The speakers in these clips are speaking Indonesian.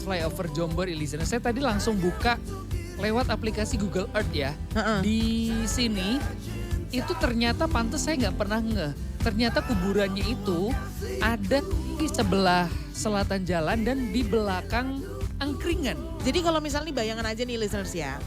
flyover Jombor, listener. Saya tadi langsung buka lewat aplikasi Google Earth ya. Di sini itu ternyata pantes saya nggak pernah ngeh. Ternyata kuburannya itu ada di sebelah selatan jalan dan di belakang angkringan. Jadi kalau misalnya bayangan aja nih listeners ya.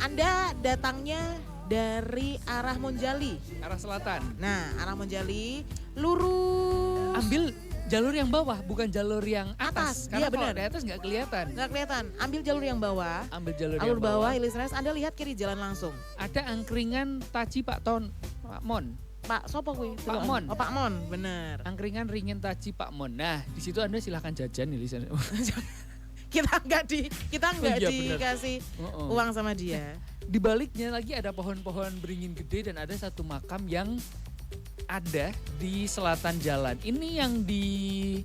Anda datangnya dari arah Monjali. Arah selatan. Nah, arah Monjali lurus. Ambil jalur yang bawah, bukan jalur yang atas. Iya, Karena kalau benar. di atas nggak kelihatan. Nggak kelihatan. Ambil jalur yang bawah. Ambil jalur Alur yang bawah. bawah, listeners. Anda lihat kiri jalan langsung. Ada angkringan Taci Pak Mon. Pak, sopo kuwi? Pak Mon. Oh, Pak Mon, bener. Angkringan ringin Taci Pak Mon. Nah, di situ Anda silahkan jajan nih, listener. kita nggak Iya, dikasih uang sama dia. Di baliknya lagi ada pohon-pohon beringin gede dan ada satu makam yang ada di selatan jalan. Ini yang di...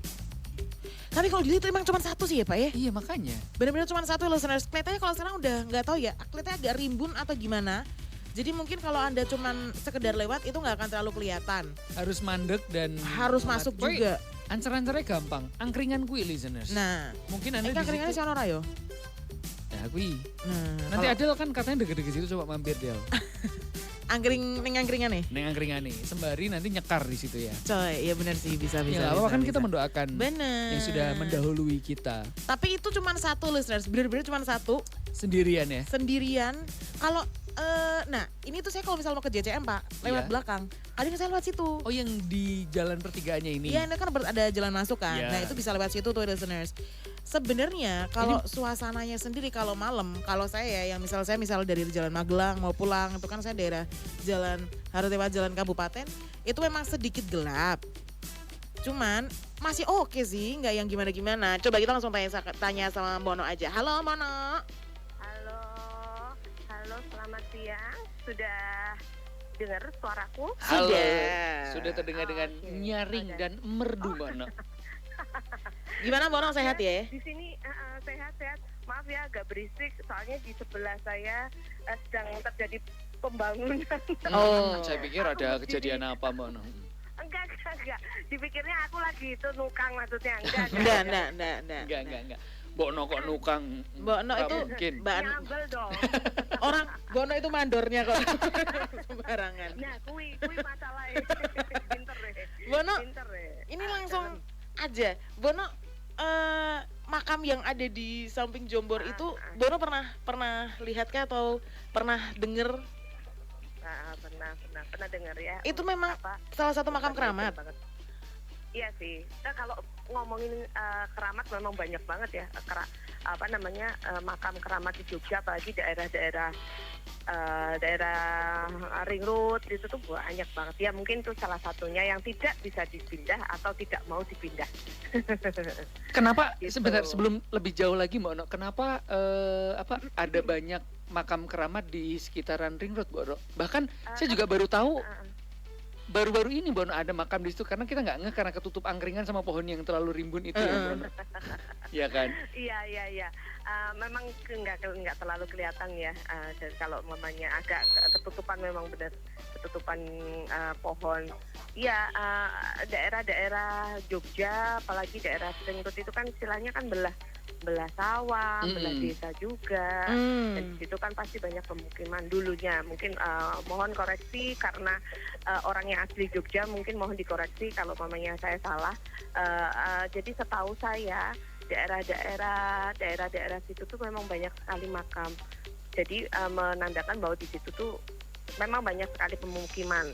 Tapi kalau dilihat emang cuma satu sih ya Pak ya? Iya makanya. Benar-benar cuma satu listeners. Kelihatannya kalau sekarang udah nggak tahu ya, kelihatannya agak rimbun atau gimana. Jadi mungkin kalau Anda cuman sekedar lewat itu nggak akan terlalu kelihatan. Harus mandek dan... Harus masuk juga. Ancer-ancernya gampang. Angkringan kui, listeners. Nah, mungkin Anda ini di keringannya situ... si Onora yo. Ya kui. Nah, Nanti Adel kan katanya deket-deket situ, coba mampir Del. angkringan nih. Neng angkringan nih. Sembari nanti nyekar di situ ya. Coy, iya benar sih bisa. Ya apa kan kita mendoakan bener. yang sudah mendahului kita. Tapi itu cuma satu listeners, bener-bener cuma satu. Sendirian ya? Sendirian. Kalau, nah ini tuh saya kalau misalnya mau ke JCM Pak, lewat Iya. belakang. Kadang saya lewat situ. Oh yang di jalan pertigaannya ini? Iya ini kan ada jalan masuk kan, Iya. nah itu bisa lewat situ tuh listeners. Sebenarnya kalau suasananya sendiri kalau malam, kalau saya yang misal dari Jalan Magelang mau pulang, itu kan saya daerah Jalan harus lewat Jalan Kabupaten, itu memang sedikit gelap. Cuman masih oke sih, nggak yang gimana-gimana. Coba kita langsung tanya sama Bono aja. Halo Bono. Halo, selamat siang. Sudah dengar suaraku? Halo. Sudah. Sudah terdengar dengan Oke, nyaring oke. dan merdu Bono. Gimana Bono, sehat ya? Di sini sehat-sehat. Maaf ya agak berisik, soalnya di sebelah saya sedang terjadi pembangunan. Oh. Saya pikir ada kejadian apa Bono. Enggak. Dipikirnya aku lagi itu nukang maksudnya. Enggak. Enggak. Bono kok nukang? Bono Nggak itu mungkin. Nyambel dong. orang Bono itu mandornya kok. Sembarangan. Nah, kui masalahnya. Pinter deh. Bono, Pinter deh. ini langsung aja. Bono makam yang ada di samping Jombor itu Bono pernah lihat kah atau pernah denger? Pernah dengar ya. Itu memang Apa? salah satu makam keramat. Banget. Iya sih. Nah, kalau ngomongin keramat memang banyak banget ya. Makam keramat di Jogja, apalagi daerah-daerah daerah Ring Road itu tuh banyak banget. Ya mungkin itu salah satunya yang tidak bisa dipindah atau tidak mau dipindah. Kenapa Gitu. sebentar sebelum lebih jauh lagi Bono, kenapa ada banyak makam keramat di sekitaran Ring Road Bono? Bahkan saya juga baru tahu baru-baru ini Bono ada makam di situ karena kita nggak ngeh karena ketutup angkringan sama pohon yang terlalu rimbun itu ya Bono. Iya kan? Iya. Memang nggak terlalu kelihatan ya. Dan kalau mamanya agak ketutupan memang benar ketutupan pohon. Iya, daerah-daerah Jogja, apalagi daerah Ring Road itu kan istilahnya kan belah sawah, belah desa juga. Dan di situ kan pasti banyak pemukiman dulunya. Mungkin mohon koreksi karena orang yang asli Jogja mungkin mohon dikoreksi kalau mamanya saya salah. Jadi setahu saya daerah-daerah situ tuh memang banyak sekali makam. Jadi menandakan bahwa di situ tuh memang banyak sekali pemukiman.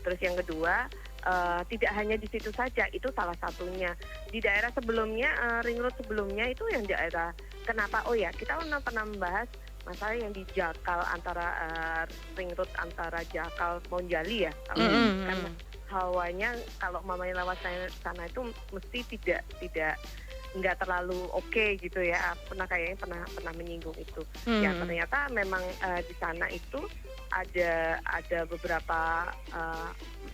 Terus yang kedua, tidak hanya di situ saja, itu salah satunya. Di daerah sebelumnya, Ring Road sebelumnya itu yang daerah, kenapa? Oh ya, kita pernah membahas masalah yang di Jakal antara Ring Road antara Jakal Monjali ya. Kan hawanya kalau mamanya lewat sana itu mesti tidak nggak terlalu oke gitu ya. Kayaknya pernah menyinggung itu. Ya ternyata memang di sana itu ada beberapa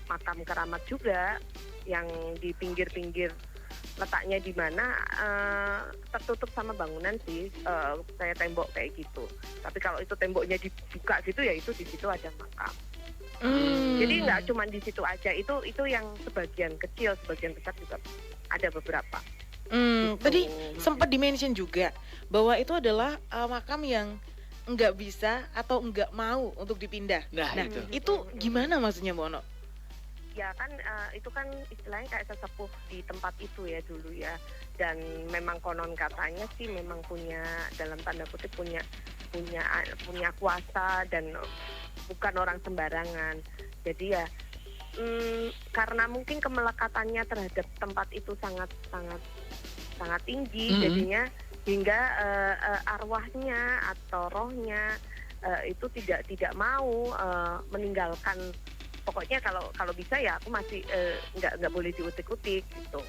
makam keramat juga yang di pinggir-pinggir letaknya di mana tertutup sama bangunan sih, kayak tembok kayak gitu. Tapi kalau itu temboknya dibuka gitu ya itu di situ ada makam. Jadi nggak cuma di situ aja, itu yang sebagian kecil, sebagian besar juga ada beberapa. Gitu. Tadi sempat di-mention juga bahwa itu adalah makam yang nggak bisa atau nggak mau untuk dipindah. Nah, Nah, itu. itu gimana maksudnya Mbak Ono? Ya kan itu kan istilahnya kayak sesepuh di tempat itu ya dulu ya. Dan memang konon katanya sih memang punya dalam tanda kutip punya kuasa dan bukan orang sembarangan. Jadi ya karena mungkin kemelekatannya terhadap tempat itu sangat tinggi, jadinya hingga arwahnya atau rohnya itu tidak mau meninggalkan. Pokoknya kalau bisa ya aku masih nggak boleh diutik-utik gitu.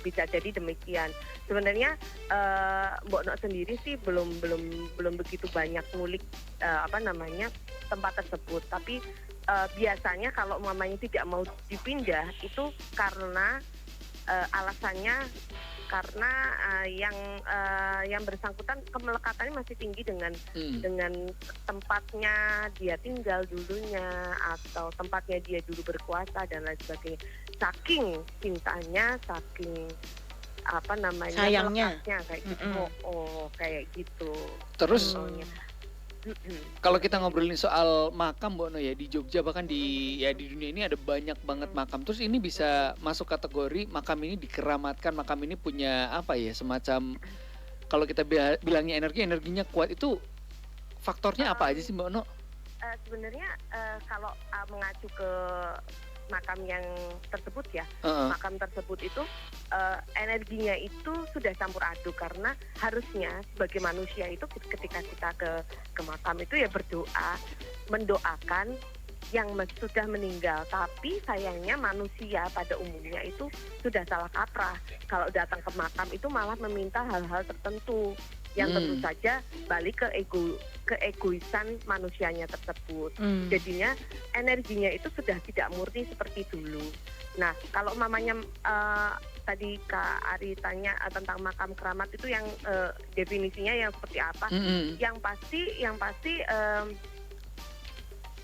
Bisa jadi demikian. Sebenarnya Mbok Nok sendiri sih belum begitu banyak ngulik tempat tersebut. Tapi biasanya kalau mamanya tidak mau dipindah itu karena alasannya karena yang bersangkutan kemelekatannya masih tinggi dengan tempatnya dia tinggal dulunya atau tempatnya dia dulu berkuasa dan lain sebagainya. Saking cintanya, saking sayangnya kayak gitu. Kayak gitu. Terus contohnya. kalau kita ngobrolin soal makam Mbak No ya di Jogja bahkan di dunia ini ada banyak banget makam. Terus ini bisa masuk kategori makam ini dikeramatkan, makam ini punya apa ya semacam kalau kita bilangnya energinya kuat itu faktornya apa aja sih Mbak No? Sebenarnya kalau mengacu ke makam yang tersebut ya, makam tersebut itu energinya itu sudah campur aduk karena harusnya sebagai manusia itu ketika kita ke makam itu ya berdoa, mendoakan yang sudah meninggal. Tapi sayangnya manusia pada umumnya itu sudah salah kaprah. Kalau datang ke makam itu malah meminta hal-hal tertentu yang tentu saja balik ke egoisan manusianya tersebut. Jadinya energinya itu sudah tidak murni seperti dulu. Nah, kalau mamanya tadi Kak Ari tanya tentang makam keramat itu yang definisinya yang seperti apa? Yang pasti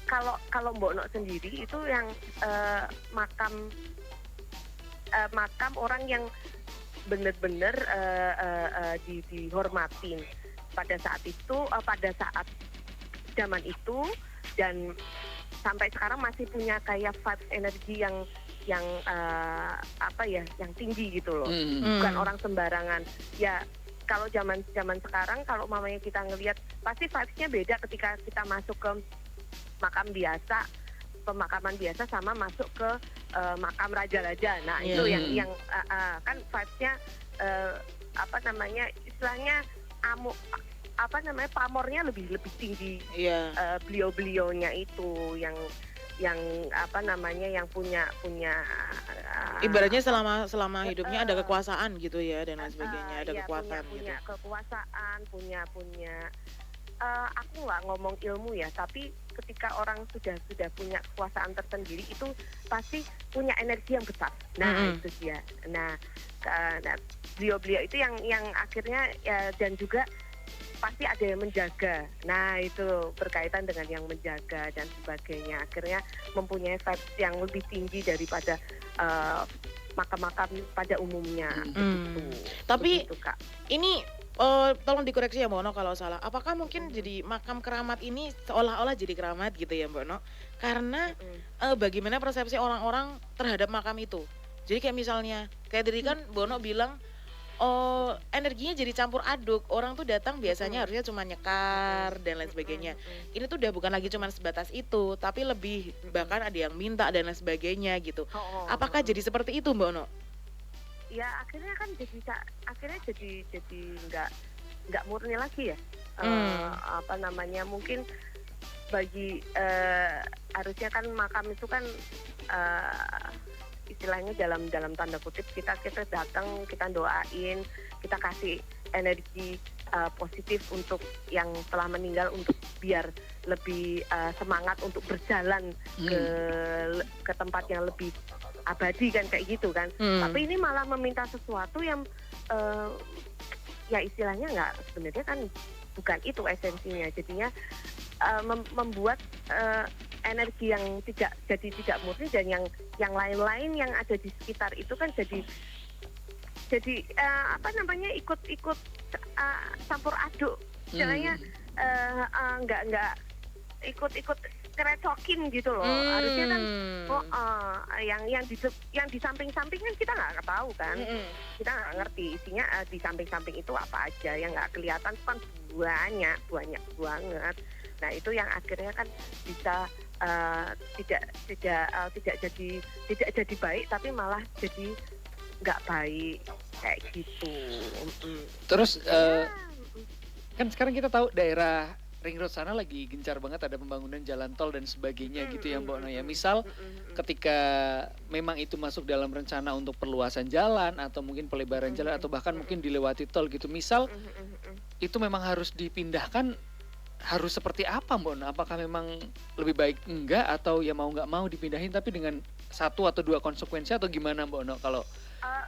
kalau Mbok Nok sendiri itu yang makam orang yang benar-benar dihormatin pada saat zaman itu dan sampai sekarang masih punya kayak vibe energi yang yang tinggi gitu loh. Bukan orang sembarangan. Ya kalau zaman sekarang kalau mamanya kita ngelihat pasti vibes-nya beda ketika kita masuk ke pemakaman biasa sama masuk ke makam raja-raja. Nah, itu yang kan vibes-nya istilahnya pamornya lebih tinggi. Beliau-beliaunya itu yang yang punya ibaratnya selama hidupnya ada kekuasaan gitu ya dan lain sebagainya, ada kekuatan punya gitu. Kekuasaan, punya aku nggak ngomong ilmu ya, tapi ketika orang sudah punya kekuasaan tersendiri itu pasti punya energi yang besar. Nah, itu dia. Nah, beliau itu yang akhirnya dan juga pasti ada yang menjaga. Nah, itu berkaitan dengan yang menjaga dan sebagainya. Akhirnya mempunyai vibes yang lebih tinggi daripada makam-makam pada umumnya. Tapi begitu, Kak. Ini tolong dikoreksi ya Mbak Ono kalau salah. Apakah mungkin jadi makam keramat ini seolah-olah jadi keramat gitu ya Mbak Ono? Karena bagaimana persepsi orang-orang terhadap makam itu. Jadi kayak misalnya, kayak tadi kan Mbak Ono bilang energinya jadi campur aduk. Orang tuh datang biasanya harusnya cuma nyekar dan lain sebagainya. Ini tuh udah bukan lagi cuma sebatas itu, tapi lebih bahkan ada yang minta dan lain sebagainya gitu. Apakah jadi seperti itu Mbak Ono? Ya akhirnya kan jadi nggak murni lagi ya. Mungkin bagi harusnya kan makam itu kan istilahnya dalam tanda kutip kita datang, kita doain, kita kasih energi positif untuk yang telah meninggal untuk biar lebih semangat untuk berjalan ke tempat yang lebih abadi kan kayak gitu kan. Tapi ini malah meminta sesuatu yang ya istilahnya nggak, sebenarnya kan bukan itu esensinya. Jadinya membuat energi yang tidak murni dan yang lain-lain yang ada di sekitar itu kan jadi apa namanya ikut campur aduk, istilahnya nggak ikut ngerecokin gitu loh. Harusnya kan yang di samping-samping kan kita nggak tahu kan, kita nggak ngerti isinya di samping-samping itu apa aja, yang nggak kelihatan kan banyak banget. Nah itu yang akhirnya kan bisa tidak jadi baik, tapi malah jadi nggak baik kayak gitu. Terus kan sekarang kita tahu daerah Ring Road sana lagi gencar banget ada pembangunan jalan tol dan sebagainya gitu ya Mbak Ono ya. Misal ketika memang itu masuk dalam rencana untuk perluasan jalan atau mungkin pelebaran jalan atau bahkan mungkin dilewati tol gitu. Misal itu memang harus dipindahkan, harus seperti apa Mbak Ono? Apakah memang lebih baik enggak atau ya mau nggak mau dipindahin tapi dengan satu atau dua konsekuensi atau gimana Mbak Ono kalau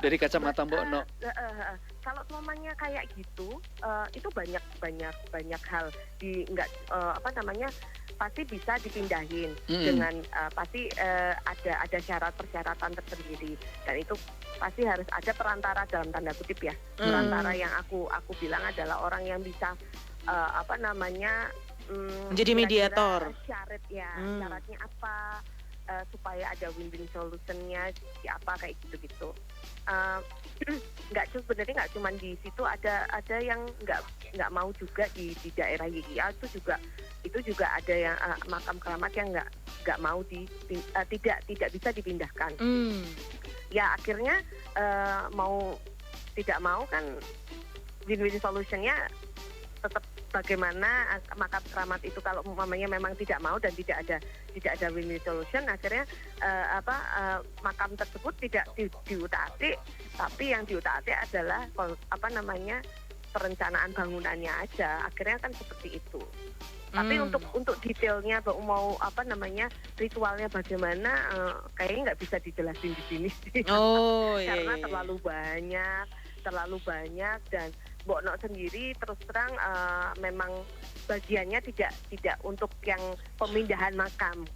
dari kacamata Mbak Ono? Kalau semuanya kayak gitu, itu banyak hal pasti bisa dipindahin dengan pasti ada syarat persyaratan tersendiri, dan itu pasti harus ada perantara dalam tanda kutip ya. Perantara yang aku bilang adalah orang yang bisa menjadi mediator. Syaratnya apa? Supaya ada win-win solutionnya siapa kayak gitu-gitu. Sebenarnya nggak cuma di situ, ada yang nggak mau juga di daerah YIA itu juga ada yang makam keramat yang nggak mau tidak bisa dipindahkan. Ya akhirnya mau tidak mau kan win-win solutionnya tetap bagaimana makam keramat itu kalau umpamanya memang tidak mau dan tidak ada win-win solution, akhirnya makam tersebut tidak diutak-atik, tapi yang diutak-atik adalah perencanaan bangunannya aja. Akhirnya kan seperti itu. Tapi untuk detailnya mau ritualnya bagaimana kayaknya nggak bisa dijelasin di sini sih. Karena terlalu banyak dan Mbok Nok sendiri terus terang memang bagiannya tidak untuk yang pemindahan makam.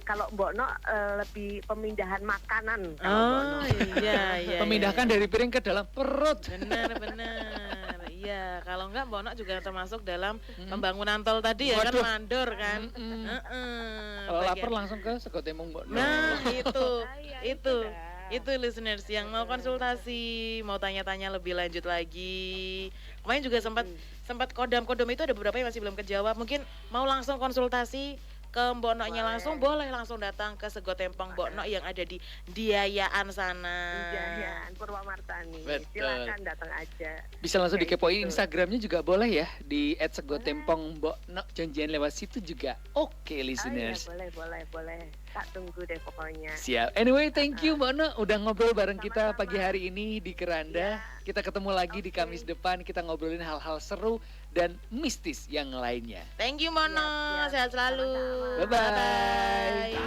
Kalau Mbok Nok lebih pemindahan makanan. Iya. Memindahkan dari piring ke dalam perut. Benar. Iya, kalau enggak Mbok Nok juga termasuk dalam pembangunan tol tadi ya. Waduh. Kan mandor kan. Kalau lapar langsung ke Sego Tembong Mbok Nok. Nah, itu listeners yang mau konsultasi, mau tanya-tanya lebih lanjut lagi. Kemarin juga sempat kodam itu ada beberapa yang masih belum kejawab. Mungkin mau langsung konsultasi ke Mbok Noknya langsung, boleh langsung datang ke Sego Tembong Mbok Nok yang ada di Diayaan sana. Diayaan Purwamartani. Silakan datang aja. Bisa langsung dikepoin Instagramnya juga boleh ya, di @segotempong Mbok Nok, janjian lewat situ juga. Oke, listeners. Boleh. Tak tunggu deh pokoknya. Siap. Anyway, thank you Mbak Nok udah ngobrol bareng kita pagi hari ini di Keranda. Kita ketemu lagi di Kamis depan, kita ngobrolin hal-hal seru dan mistis yang lainnya. Thank you Mbak Nok, sehat selalu. Bye-bye.